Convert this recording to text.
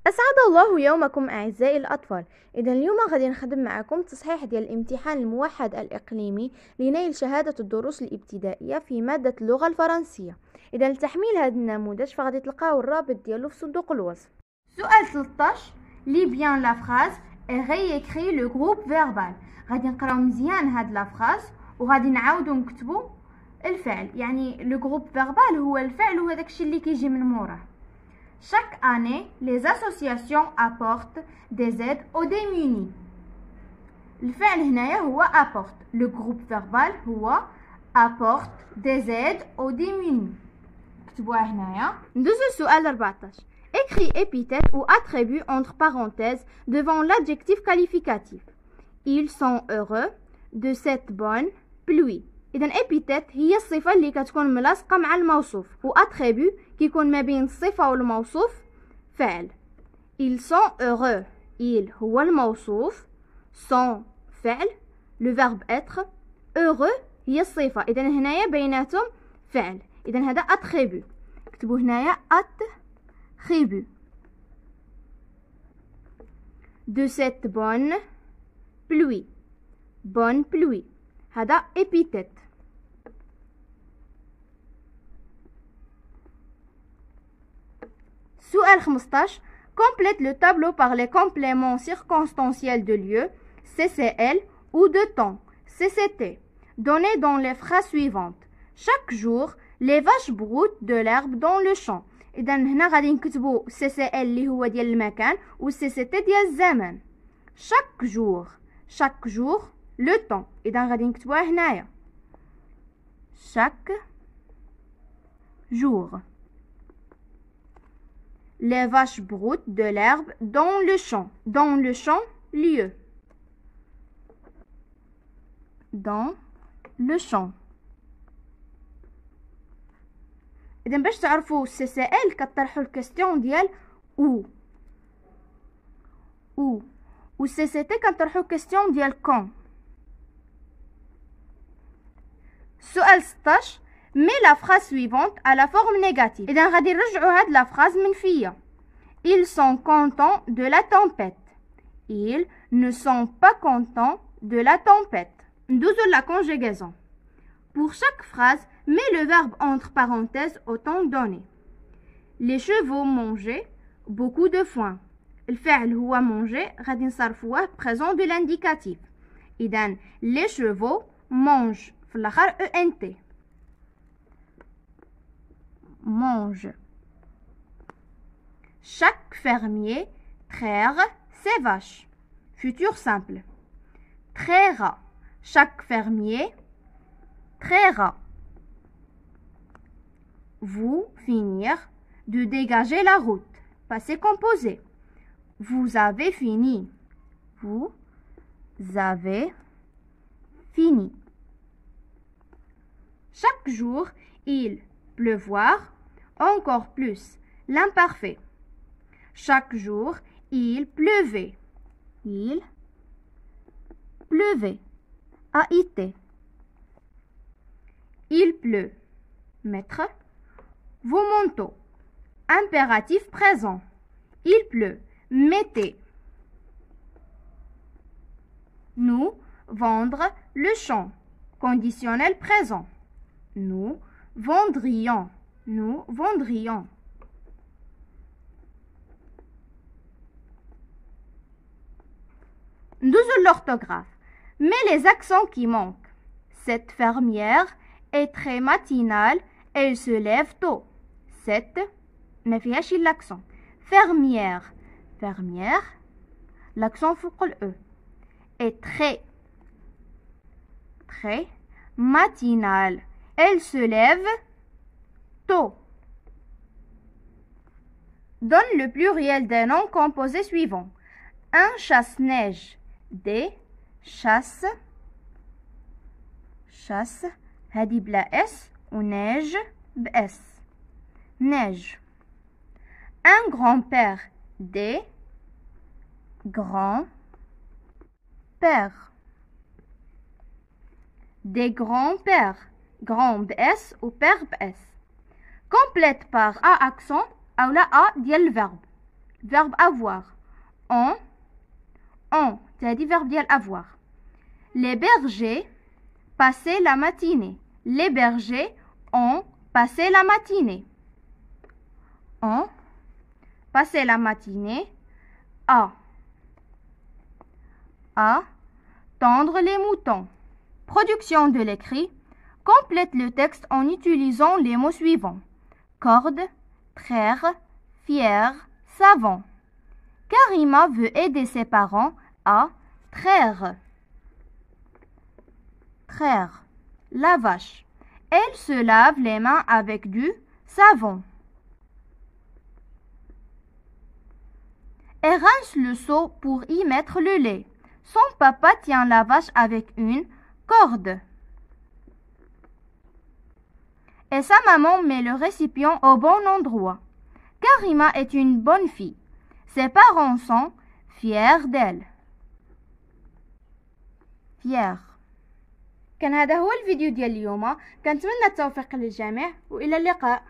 أسعد الله يومكم أعزائي الأطفال. إذا اليوم غادي نخدم معكم تصحيح ديال الامتحان الموحد الإقليمي لنيل شهادة الدروس الابتدائية في مادة اللغة الفرنسية. إذا لتحميل هذا النموذج فغادي تلقاو الرابط ديالو في صندوق الوصف. سؤال 13 لي بيان لا فراز et réécrit le groupe verbal. غادي نقراو مزيان هاد لا فراز وغادي نعاودو نكتبو الفعل، يعني لو جروب فيربال هو الفعل وهداك الشيء اللي كيجي من موراه. Chaque année, les associations apportent des aides aux démunis. الفعل هنايا هو apporte. Le groupe verbal هو apporte des aides aux démunis. كتبوها هنايا. ندوزو السؤال 14. Écris épithète ou attribut entre parenthèses devant l'adjectif qualificatif. Ils sont heureux de cette bonne pluie. إذا épithète هي الصفة اللي كتكون ملاصقة مع الموصوف، و attribut كيكون ما بين الصفة والموصوف فعل. Ils sont heureux. Il هو الموصوف، sont فعل، le verbe être، heureux هي الصفة. إذا هنايا بيناتهم فعل. إذا هذا attribut. كتبوا هنايا attribut. De cette bonne pluie. Bonne pluie. هذا épithète. سؤال 15. Complète le tableau par les compléments circonstanciels de lieu, CCL, ou de temps, CCT, donnés dans les phrases suivantes. Chaque jour, les vaches broutent de l'herbe dans le champ. إذا هنا غادي نكتبو CCL اللي هو ديال المكان و CCT ديال الزمن. Chaque jour. Chaque jour, le temps. إذا غادي نكتبوها هنايا. Chaque jour. Les vaches broutent de l'herbe dans le champ. Dans le champ, lieu. Dans le champ. إذا باش تعرفوا CCL كطرحوا الكاستيون ديال où. où. و CCT كنطرحوا الكاستيون ديال quand. سؤال 16. Mets la phrase suivante à la forme négative. إذا غادي نرجعوا هاد la phrase منفية. Ils sont contents de la tempête. Ils ne sont pas contents de la tempête. ندوزو la conjugaison. Pour chaque phrase, mets le verbe entre parenthèses au temps donné. Les chevaux mangeaient beaucoup de foin. الفعل هو manger غادي نصرفوه présent de l'indicatif. إذا les chevaux mangent في الآخر ENT. mange. Chaque fermier traire ses vaches. Futur simple. Traira. Chaque fermier traira. Vous finir de dégager la route. Passé composé. Vous avez fini. Vous avez fini. Chaque jour, il pleuvoir. Encore plus, l'imparfait. Chaque jour, il pleuvait. Il pleuvait. AIT. Il pleut. Mettre vos manteaux. Impératif présent. Il pleut. Mettez. Nous vendre le champ. Conditionnel présent. Nous vendrions. Nous vendrions. Nous l'orthographe. Mais les accents qui manquent. Cette fermière est très matinale. Elle se lève tôt. Cette, ما فيهاش l'accent. Fermière. Fermière. L'accent فوق le. Est très matinale. Elle se lève tôt. Donne le pluriel des noms composés suivants. Un chasse-neige. Des chasse. Chasse. هادي بلا S و neige بS. Neige. Un grand-père. Des grands-pères. Des grands-pères. Grand بS ou père بS. Complète par A accent ou la A ديال الverbe. verbe avoir. On c'est-à-dire verbe ديال avoir. Les bergers passaient la matinée. Les bergers ont passé la matinée. On passé la matinée à tendre les moutons. Production de l'écrit. Complète le texte en utilisant les mots suivants. Corde, traire, fier, savon. Karima veut aider ses parents à traire la vache. Elle se lave les mains avec du savon. Elle rince le seau pour y mettre le lait. Son papa tient la vache avec une corde. Et sa maman met le récipient au bon endroit. Karima est une bonne fille. Ses parents sont fiers d'elle. fier. كان هذا هو الفيديو ديال اليوم. كنتمنى التوفيق للجميع وإلى اللقاء.